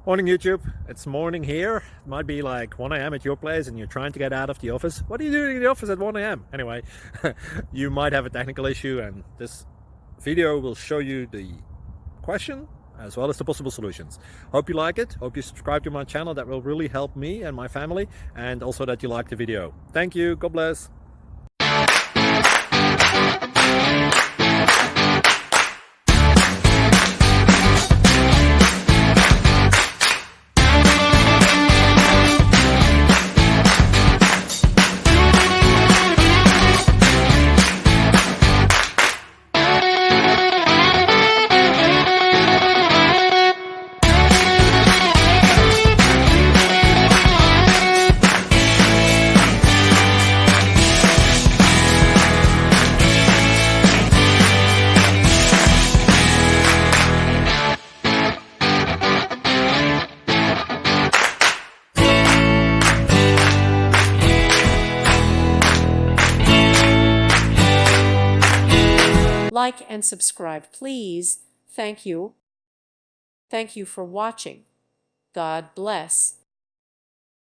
Morning YouTube, it's morning here. It might be like 1 a.m. at your place and you're trying to get out of the office. What are you doing in the office at 1 a.m.? Anyway, you might have a technical issue and this video will show you the question as well as the possible solutions. Hope you like it, hope you subscribe to my channel. That will really help me and my family, and also that you like the video. Thank you, God bless. Like and subscribe, please. Thank you. Thank you for watching. God bless.